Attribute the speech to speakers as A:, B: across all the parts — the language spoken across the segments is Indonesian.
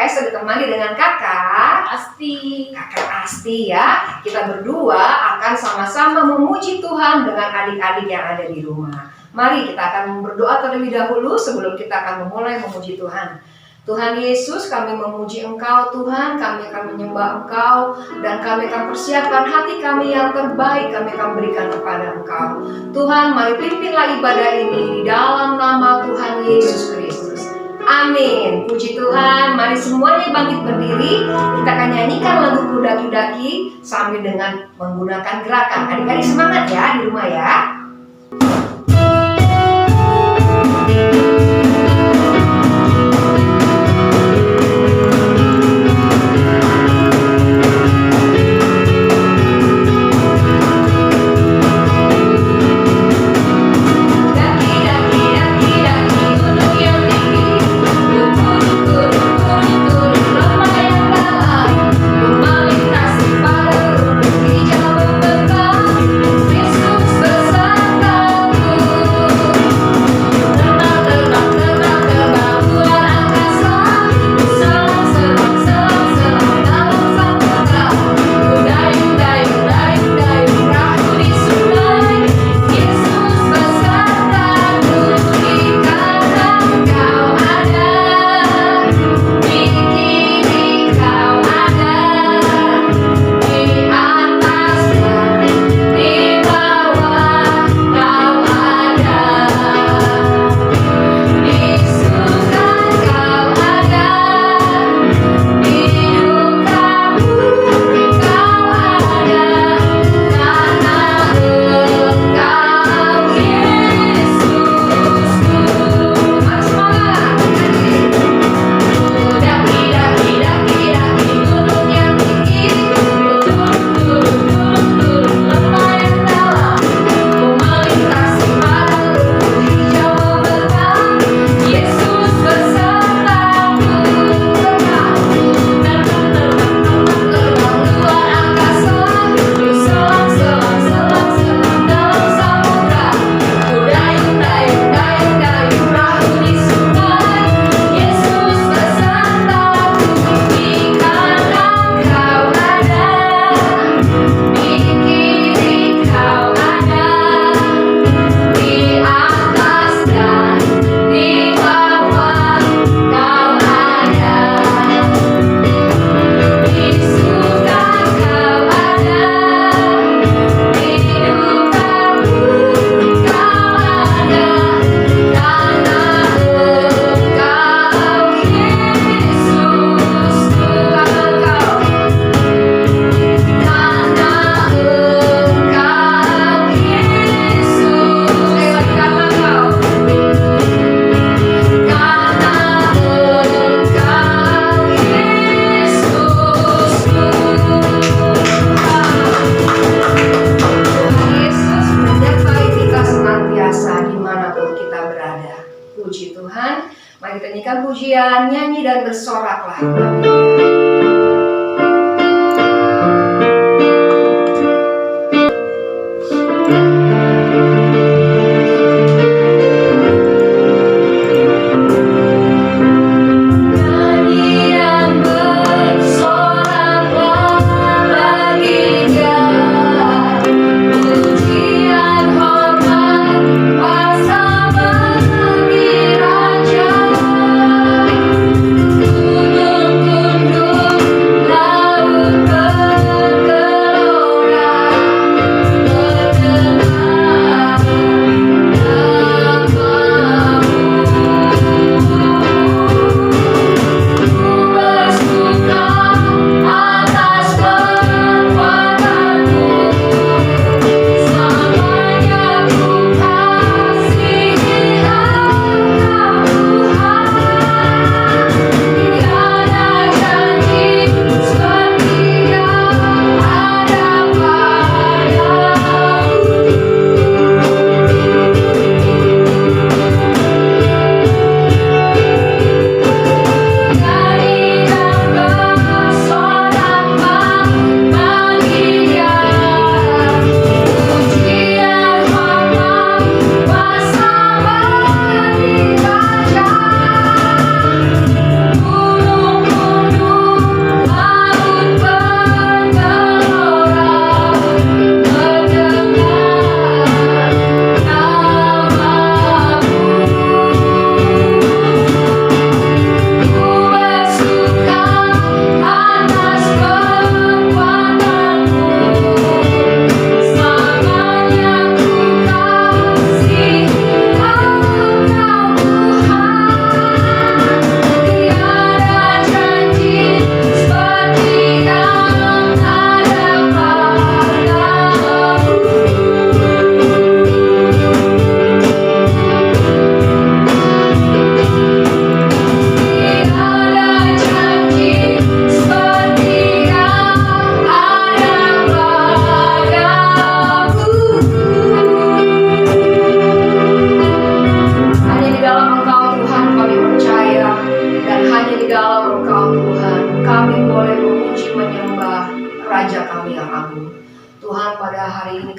A: saya sudah ditemani dengan kakak Asti ya. Kita berdua akan sama-sama memuji Tuhan dengan adik-adik yang ada di rumah. Mari kita akan berdoa terlebih dahulu sebelum kita akan memulai memuji Tuhan. Tuhan Yesus, kami memuji Engkau Tuhan, kami akan menyembah Engkau, dan kami akan persiapkan hati kami yang terbaik, kami akan berikan kepada Engkau. Tuhan, mari pimpinlah ibadah ini di dalam nama Tuhan Yesus Kristus. Amin. Puji Tuhan. Mari semuanya bangkit berdiri. Kita akan nyanyikan lagu Kudaki-daki sambil dengan menggunakan gerakan. Adik-adik semangat ya di rumah ya. Pujian, nyanyi dan bersoraklah.
B: Gunung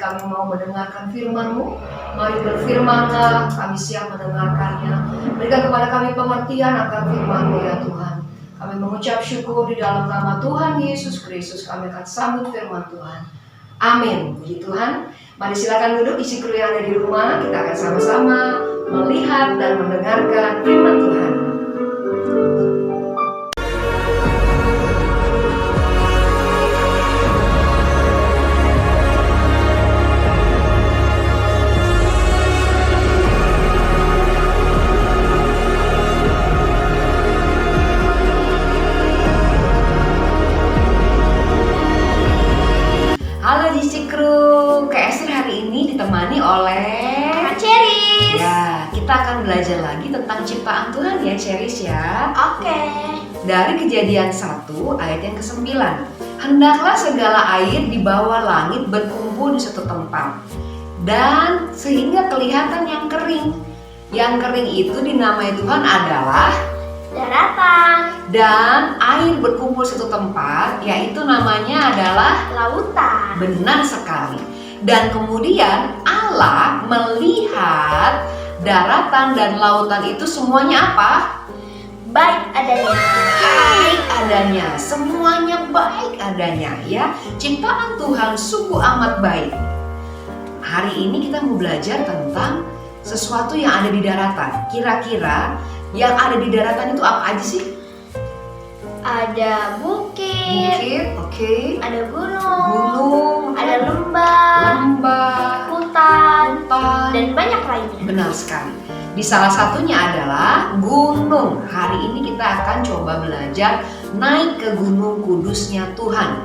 A: kami mau mendengarkan firman-Mu. Mari berfirmanlah, kami siap mendengarkannya. Berikan kepada kami pengertian akan firman-Mu ya Tuhan. Kami mengucap syukur di dalam nama Tuhan Yesus Kristus. Kami akan sambut firman Tuhan. Amin. Puji Tuhan. Mari silakan duduk isi kru yang ada di rumah. Kita akan sama-sama melihat dan mendengarkan firman Tuhan. Halo Disi Kru, Kak Esther hari ini ditemani oleh
B: Kak Ceris.
A: Ya, kita akan belajar lagi tentang ciptaan Tuhan ya Ceris ya.
B: Oke.
A: Dari Kejadian 1 ayat yang ke-9. Hendaklah segala air di bawah langit berkumpul di satu tempat, dan sehingga kelihatan yang kering. Yang kering itu dinamai Tuhan adalah
B: Daratan.
A: dan air berkumpul satu tempat, yaitu namanya adalah
B: Lautan.
A: benar sekali. Dan kemudian Allah melihat daratan dan lautan itu semuanya apa?
B: Baik adanya.
A: Baik adanya, semuanya baik adanya ya. Ciptaan Tuhan sungguh amat baik. Hari ini kita mau belajar tentang sesuatu yang ada di daratan. Kira-kira yang ada di daratan itu apa aja sih?
B: Ada bukit.
A: Bukit, oke.
B: Ada gunung.
A: Gunung,
B: Ada lembah.
A: lembah,
B: Hutan.
A: hutan,
B: Dan banyak lainnya.
A: benar sekali. Di salah satunya adalah gunung. Hari ini kita akan coba belajar naik ke gunung kudusnya Tuhan.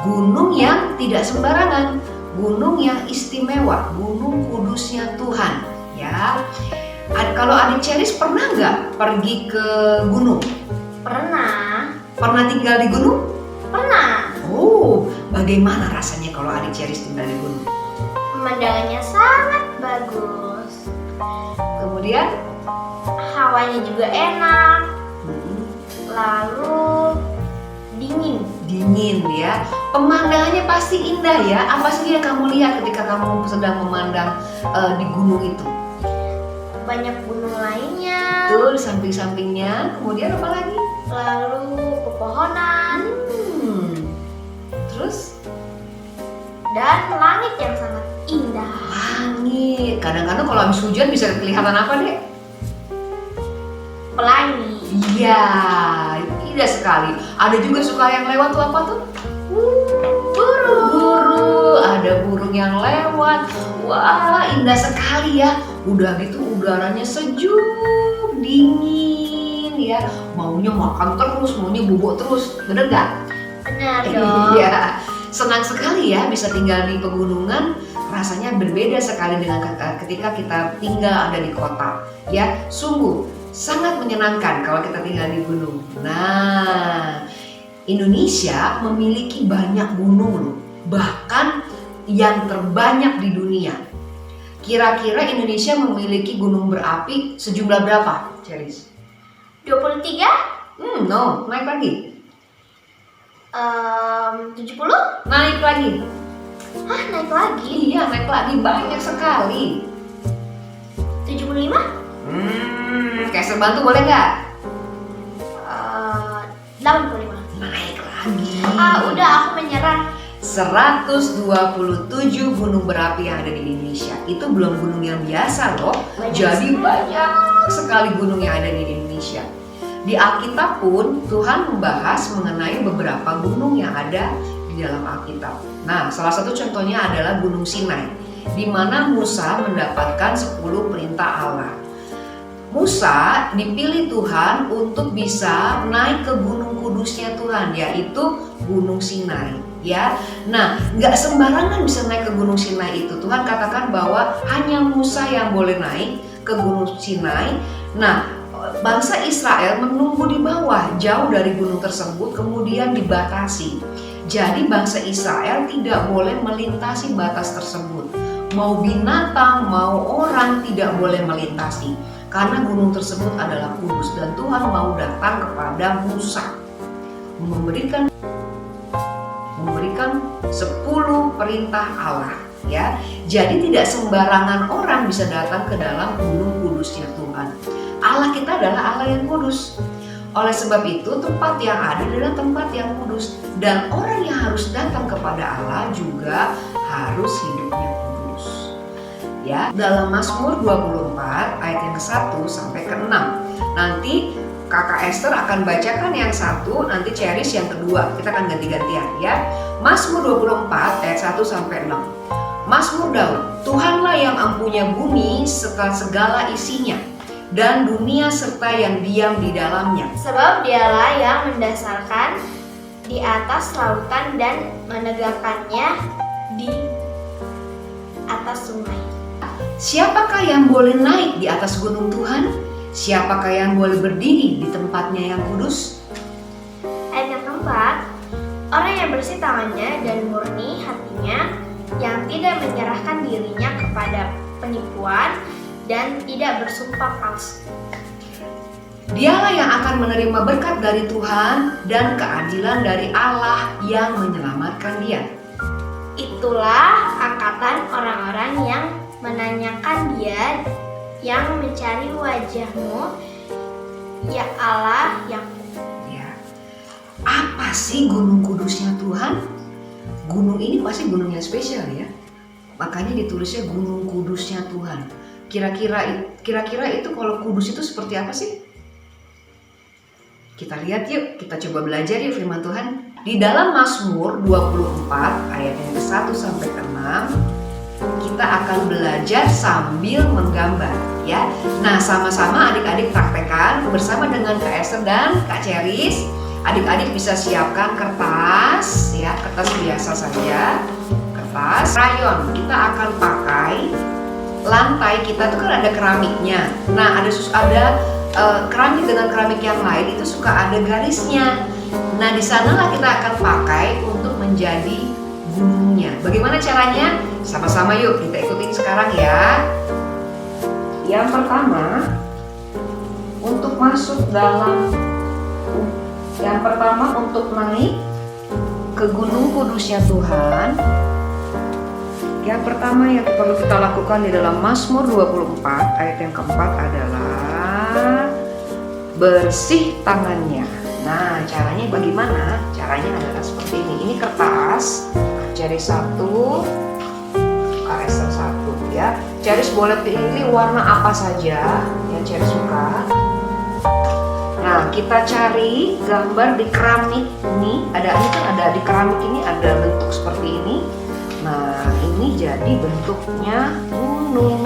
A: Gunung yang tidak sembarangan, gunung yang istimewa, gunung kudusnya Tuhan. Ya, kalau adik Ceris pernah nggak pergi ke gunung?
B: Pernah.
A: Pernah tinggal di gunung?
B: Pernah.
A: Oh, bagaimana rasanya kalau adik Ceris tinggal di gunung?
B: Pemandangannya sangat bagus.
A: Kemudian?
B: Hawanya juga enak. Lalu dingin.
A: Dingin ya. Pemandangannya pasti indah ya. Apa sih yang kamu lihat ketika kamu sedang memandang di gunung itu?
B: Banyak gunung lainnya.
A: Betul, samping-sampingnya. Kemudian apa lagi?
B: Lalu pepohonan.
A: Terus
B: Dan langit yang sangat indah.
A: langit. Kadang-kadang kalau habis hujan bisa kelihatan apa deh?
B: Pelangi.
A: Iya, indah sekali. Ada juga suka yang lewat tuh apa tuh? Burung. Ada burung yang lewat. Wah, indah sekali ya. Udah gitu udaranya sejuk, dingin ya. Maunya makan terus, maunya bobok terus. Bener gak?
B: Benar dong.
A: Iya. Senang sekali ya bisa tinggal di pegunungan. Rasanya berbeda sekali dengan ketika kita tinggal ada di kota. Ya, sungguh sangat menyenangkan kalau kita tinggal di gunung. Nah, Indonesia memiliki banyak gunung loh. Bahkan yang terbanyak di dunia. Kira-kira Indonesia memiliki gunung berapi sejumlah berapa, Ceris?
B: 23?
A: No, naik lagi.
B: 70?
A: Naik lagi.
B: Hah, naik lagi?
A: Iya, naik lagi banyak sekali.
B: 75?
A: Kayak sebantu boleh nggak?
B: 85?
A: Naik lagi.
B: Udah aku menyerah.
A: 127 gunung berapi yang ada di Indonesia. Itu belum gunung yang biasa loh.
B: Banyak
A: Jadi
B: sekali.
A: banyak sekali gunung yang ada di Indonesia. Di Alkitab pun Tuhan membahas mengenai beberapa gunung yang ada di dalam Alkitab. Nah, salah satu contohnya adalah Gunung Sinai, di mana Musa mendapatkan 10 perintah Allah. Musa dipilih Tuhan untuk bisa naik ke gunung kudusnya Tuhan, yaitu Gunung Sinai. Ya, nah nggak sembarangan bisa naik ke Gunung Sinai itu. Tuhan katakan bahwa hanya Musa yang boleh naik ke Gunung Sinai. Nah, bangsa Israel menunggu di bawah jauh dari gunung tersebut, kemudian dibatasi. Jadi bangsa Israel tidak boleh melintasi batas tersebut. Mau binatang, mau orang tidak boleh melintasi. Karena gunung tersebut adalah kudus dan Tuhan mau datang kepada Musa memberikan 10 perintah Allah. ya. Jadi tidak sembarangan orang bisa datang ke dalam gunung kudusnya Tuhan. Allah kita adalah Allah yang kudus. Oleh sebab itu tempat yang ada adalah tempat yang kudus, dan orang yang harus datang kepada Allah juga harus hidupnya kudus. Ya, dalam Mazmur 24 ayat yang ke-1 sampai ke-6. Nanti Kakak Esther akan bacakan yang satu, nanti Cherish yang kedua. Kita akan ganti-gantian ya. Mazmur 24 ayat 1 sampai 6. Mazmur Daud, Tuhanlah yang empunya bumi serta segala isinya, dan dunia serta yang diam di dalamnya.
B: Sebab dialah yang mendasarkan di atas lautan dan menegakkannya di atas sungai.
A: Siapakah yang boleh naik di atas gunung Tuhan? Siapakah yang boleh berdiri di tempatnya yang kudus?
B: Ayat yang keempat, orang yang bersih tangannya dan murni hatinya, yang tidak menyerahkan dirinya kepada penipuan dan tidak bersumpah palsu.
A: Dialah yang akan menerima berkat dari Tuhan dan keadilan dari Allah yang menyelamatkan dia.
B: Itulah angkatan orang-orang yang menanyakan dia, yang mencari wajah-Mu, ya Allah yang
A: Ya. Apa sih gunung kudusnya Tuhan? Gunung ini pasti gunung yang spesial ya. Makanya ditulisnya gunung kudusnya Tuhan. Kira-kira itu kalau kudus itu seperti apa sih? Kita lihat yuk, kita coba belajar yuk firman Tuhan. Di dalam Mazmur 24 ayat yang ke-1 sampai ke-6, kita akan belajar sambil menggambar ya. Nah, sama-sama adik-adik praktekkan bersama dengan Kak Esther dan Kak Cherish. Adik-adik bisa siapkan kertas ya, kertas biasa saja. Kertas, rayon. Kita akan pakai lantai kita tuh kan ada keramiknya. Nah, ada keramik dengan keramik yang lain itu suka ada garisnya. Nah, di sanalah kita akan pakai untuk menjadi gunungnya. Bagaimana caranya? Sama-sama yuk kita ikutin sekarang ya. Yang pertama, untuk naik ke gunung kudusnya Tuhan. Yang pertama yang perlu kita lakukan di dalam Mazmur 24 ayat yang keempat adalah bersih tangannya. Nah, caranya bagaimana? Caranya adalah seperti ini. Ini kertas, Cherish 1, Kak Esther 1 ya. Cherish boleh pilih warna apa saja yang Cherish suka. Nah, kita cari gambar di keramik ini. Ada di keramik ini ada bentuk seperti ini. Nah, ini jadi bentuknya gunung.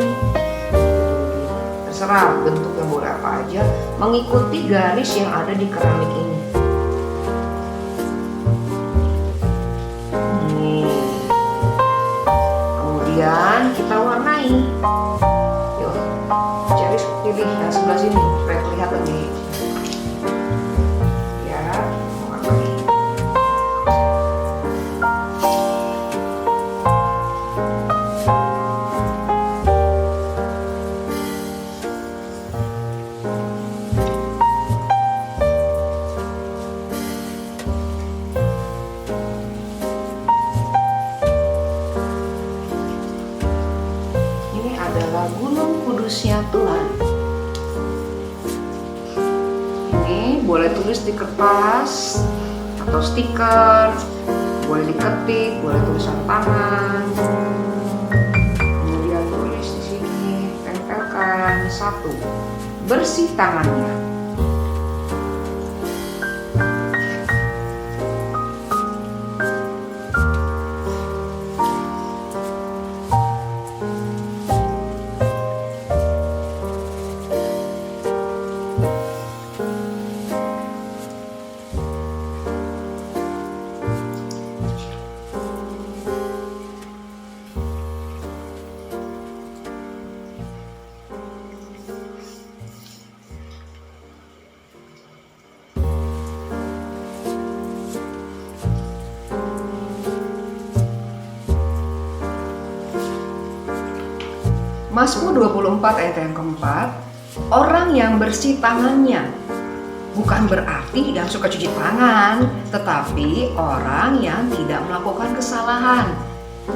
A: Terserah bentuk yang boleh apa aja, mengikuti garis yang ada di keramik ini. Kemudian kita warnai. Yuk, Cherish pilih yang sebelah sini supaya terlihat lebih. Ya, warnai. Gunung kudusnya Tuhan. Ini boleh tulis di kertas atau stiker, boleh diketik, boleh tulisan tangan. Kemudian tulis di sini, tempelkan. 1. Bersih tangannya. Mazmur 24 ayat yang keempat, orang yang bersih tangannya. Bukan berarti yang suka cuci tangan, tetapi orang yang tidak melakukan kesalahan.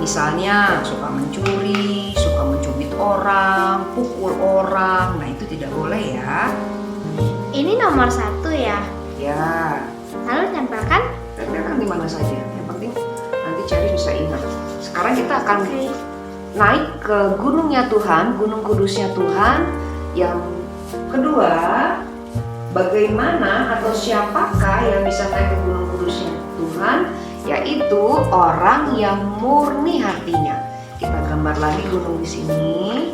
A: Misalnya suka mencuri, suka mencubit orang, pukul orang. Nah, itu tidak boleh ya.
B: Ini nomor 1 ya.
A: Ya,
B: Lalu tempelkan.
A: tempelkan di mana saja. Yang penting nanti Cherry bisa ingat. Sekarang kita akan naik ke gunungnya Tuhan, gunung kudusnya Tuhan. Yang kedua, bagaimana atau siapakah yang bisa naik ke gunung kudusnya Tuhan? Yaitu orang yang murni hatinya. Kita gambar lagi gunung di sini.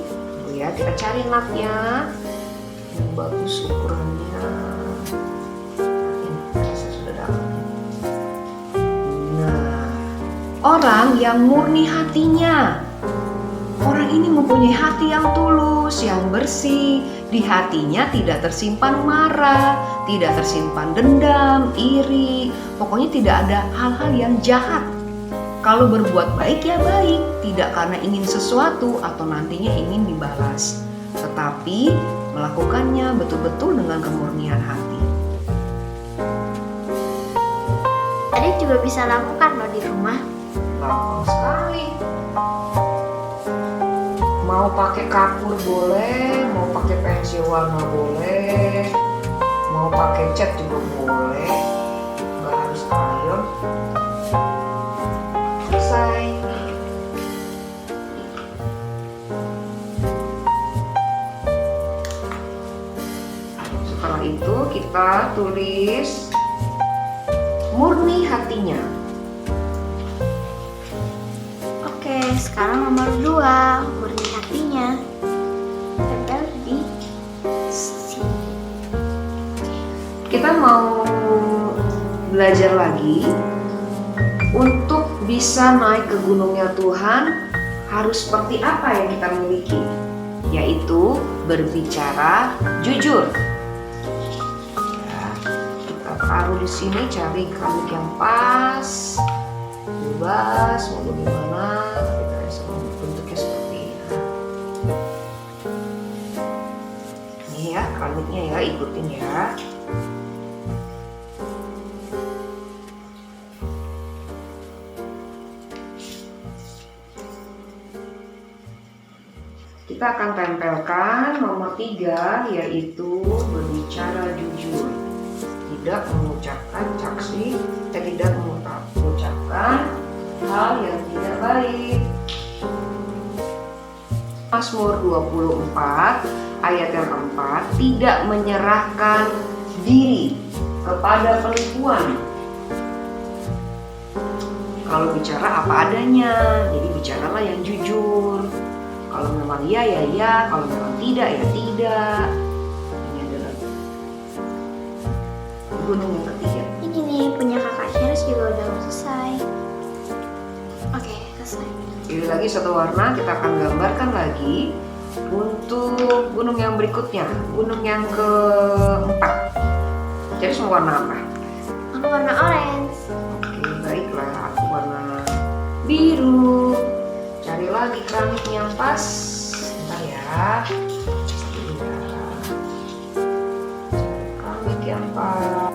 A: Ya, kita cari mapnya yang bagus ukurannya. Ini saya sudah dapat. Nah, orang yang murni hatinya. Orang ini mempunyai hati yang tulus, yang bersih. Di hatinya tidak tersimpan marah, tidak tersimpan dendam, iri. Pokoknya tidak ada hal-hal yang jahat. Kalau berbuat baik ya baik, tidak karena ingin sesuatu atau nantinya ingin dibalas, tetapi melakukannya betul-betul dengan kemurnian hati.
B: Adik juga bisa lakukan loh di rumah.
A: Gampang sekali. Mau pakai kapur boleh, mau pakai pensil warna boleh, mau pakai cat juga boleh, nggak harus krayon. Selesai. Setelah itu kita tulis murni hatinya.
B: Oke, sekarang nomor 2, murni hatinya. Tempel di sini.
A: Kita mau belajar lagi. Untuk bisa naik ke gunungnya Tuhan, harus seperti apa yang kita miliki? Yaitu berbicara jujur. Ya, kita taruh di sini, cari keramik yang pas, bebas, mau bagaimana, kita bisa bentuknya seperti ini. Ini ya keramiknya ya, ikutin ya. Kita akan tempelkan nomor 3, yaitu berbicara jujur. Tidak mengucapkan tidak mengucapkan hal yang tidak baik. Mazmur 24 ayat yang keempat, tidak menyerahkan diri kepada penipuan. Kalau bicara apa adanya, jadi bicaralah yang jujur. Kalau memang iya ya iya, kalau memang tidak ya tidak. Ini adalah gunung yang ketiga.
B: Ini nih punya kakak Cheris juga udah selesai. Oke, selesai.
A: Pilih lagi satu warna, kita akan gambarkan lagi untuk gunung yang berikutnya, gunung yang keempat. Jadi semua warna apa?
B: Aku warna orange.
A: Oke, baiklah, aku warna biru. Cari lagi keramik yang pas. Bentar ya. Keramik yang pas.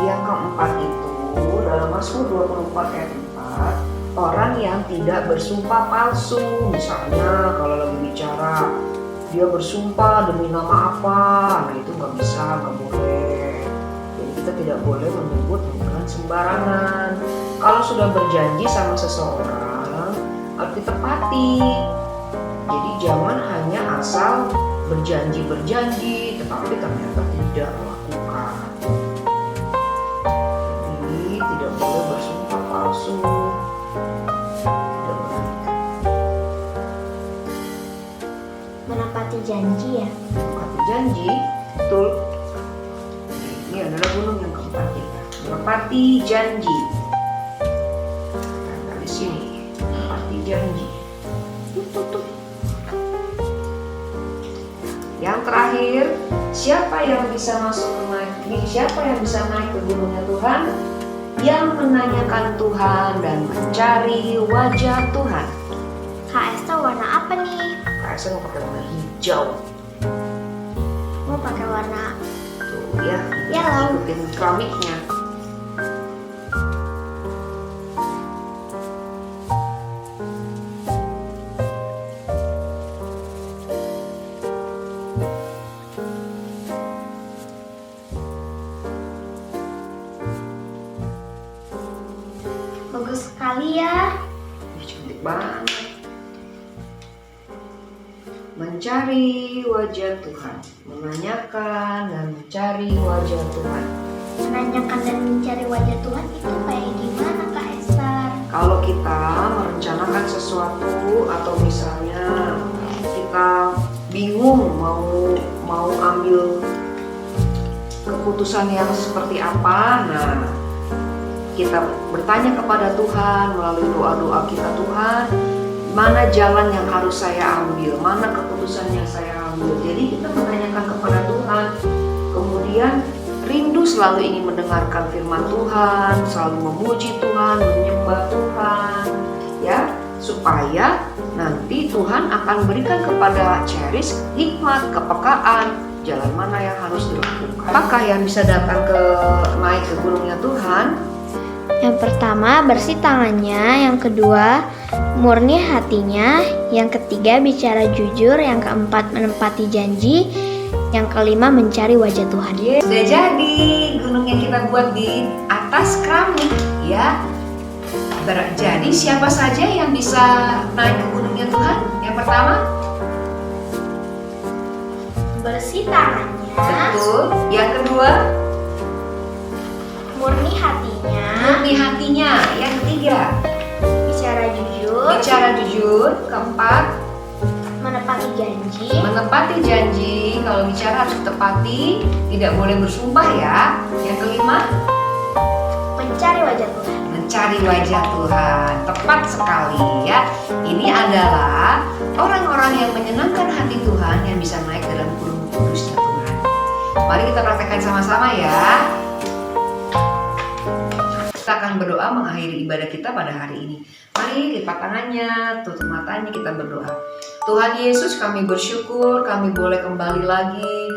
A: Yang keempat itu dalam Mazmur 24 ayat 4, orang yang tidak bersumpah palsu. Misalnya kalau lagi bicara dia bersumpah demi nama apa, nah itu nggak bisa, nggak boleh. Jadi kita tidak boleh menyebut dengan sembarangan. Kalau sudah berjanji sama seseorang harus ditepati. Jadi jangan hanya asal berjanji tetapi ternyata tidak melakukan. Jadi tidak boleh bersumpah palsu.
B: Menepati janji ya.
A: Menepati janji, betul. Ini adalah gunung yang keempat kita. Menepati janji. Nah, di sini menepati janji. Yang terakhir, siapa yang bisa siapa yang bisa naik ke gunungnya Tuhan? Yang menanyakan Tuhan dan mencari wajah Tuhan.
B: Kak Esther warna apa nih?
A: Kak Kak Esther mau pakai warna hijau.
B: Mau pakai warna
A: Tuh ya,
B: yellow.
A: ikutin keramiknya.
B: Bagus sekali ya.
A: Cantik banget. Mencari wajah Tuhan, menanyakan dan mencari wajah Tuhan.
B: Menanyakan dan mencari wajah Tuhan itu kayak gimana Kak Esther?
A: Kalau kita merencanakan sesuatu atau misalnya kita bingung mau ambil keputusan yang seperti apa, nah kita bertanya kepada Tuhan melalui doa-doa kita, Tuhan, mana jalan yang harus saya ambil, mana keputusan yang saya ambil. Jadi kita menanyakan kepada Tuhan, kemudian rindu selalu ingin mendengarkan firman Tuhan, selalu memuji Tuhan, menyembah Tuhan, ya, supaya nanti Tuhan akan berikan kepada Cherish hikmat, kepekaan, jalan mana yang harus dilakukan. Apakah yang bisa datang naik ke gunungnya Tuhan?
B: Yang pertama, bersih tangannya. Yang kedua, murni hatinya. Yang ketiga, bicara jujur. Yang keempat, menepati janji. Yang kelima, mencari wajah Tuhan.
A: Sudah jadi gunung yang kita buat di atas keramik, ya. Jadi siapa saja yang bisa naik ke gunungnya Tuhan? Yang pertama,
B: Bersih tangannya.
A: betul. Yang kedua,
B: Murni hatinya.
A: murni hatinya. Yang ketiga,
B: Bicara jujur.
A: bicara jujur. Keempat,
B: Menepati janji.
A: menepati janji. Kalau bicara harus ditepati, tidak boleh bersumpah ya. Yang kelima,
B: Mencari wajah Tuhan.
A: mencari wajah Tuhan. Tepat sekali ya. Ini adalah orang-orang yang menyenangkan hati Tuhan yang bisa naik dalam gunung kudusnya Tuhan. Mari kita praktekkan sama-sama ya. Kita akan berdoa mengakhiri ibadah kita pada hari ini. Mari lipat tangannya, tutup matanya, kita berdoa. Tuhan Yesus, kami bersyukur kami boleh kembali lagi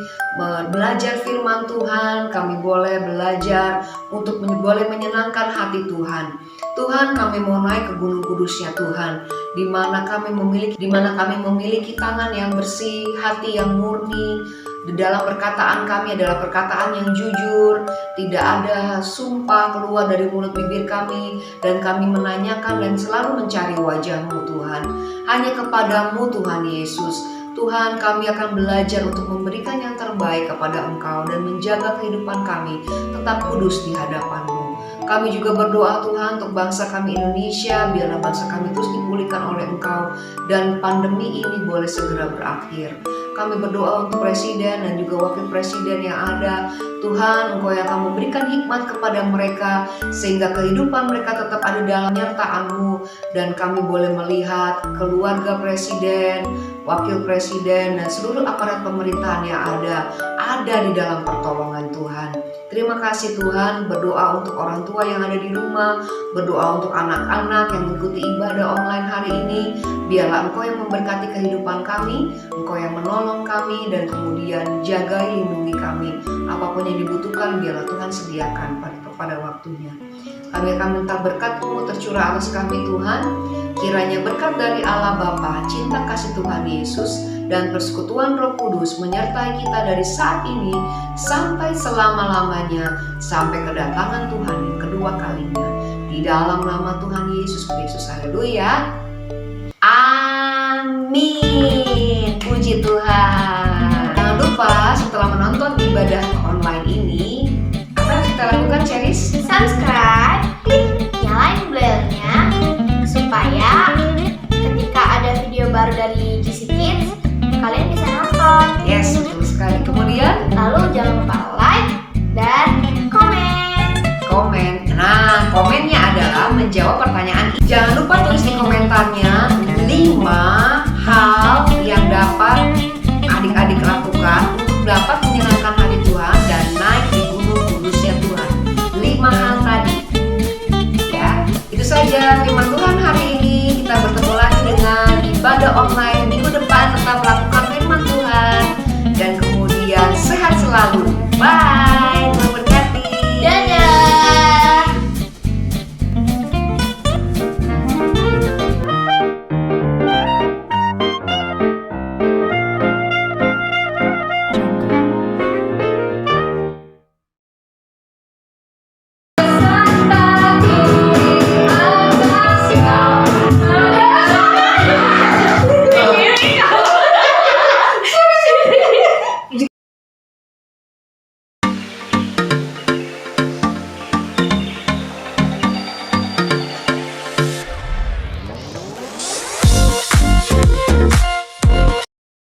A: belajar firman Tuhan. Kami boleh belajar untuk boleh menyenangkan hati Tuhan. Tuhan, kami mau naik ke gunung kudusnya Tuhan, di mana kami memiliki tangan yang bersih, hati yang murni. Di dalam perkataan kami adalah perkataan yang jujur, tidak ada sumpah keluar dari mulut bibir kami, dan kami menanyakan dan selalu mencari wajah-Mu Tuhan. Hanya kepadamu Tuhan Yesus. Tuhan, kami akan belajar untuk memberikan yang terbaik kepada Engkau dan menjaga kehidupan kami tetap kudus di hadapan-Mu. Kami juga berdoa Tuhan untuk bangsa kami Indonesia, biarlah bangsa kami terus dipulihkan oleh Engkau dan pandemi ini boleh segera berakhir. Kami berdoa untuk presiden dan juga wakil presiden yang ada. Tuhan, Engkau yang akan memberikan hikmat kepada mereka sehingga kehidupan mereka tetap ada dalam nyertaan-Mu, dan kami boleh melihat keluarga presiden, wakil presiden, dan seluruh aparat pemerintahan yang ada di dalam pertolongan Tuhan. Terima kasih Tuhan. Berdoa untuk orang tua yang ada di rumah, berdoa untuk anak-anak yang mengikuti ibadah online hari ini. Biarlah Engkau yang memberkati kehidupan kami, Engkau yang menolong kami, dan kemudian jagai lindungi kami. Apapun yang dibutuhkan, biarlah Tuhan sediakan pada waktunya. Kami akan minta berkat-Mu tercurah atas kami Tuhan. Kiranya berkat dari Allah Bapa, cinta kasih Tuhan Yesus, dan persekutuan Roh Kudus menyertai kita dari saat ini sampai selama-lamanya, sampai kedatangan Tuhan yang kedua kalinya. Di dalam nama Tuhan Yesus Kristus, haleluya. Amin. Puji Tuhan. Jangan lupa setelah menonton ibadah online ini, apa yang kita lakukan, Cherish?
B: Subscribe.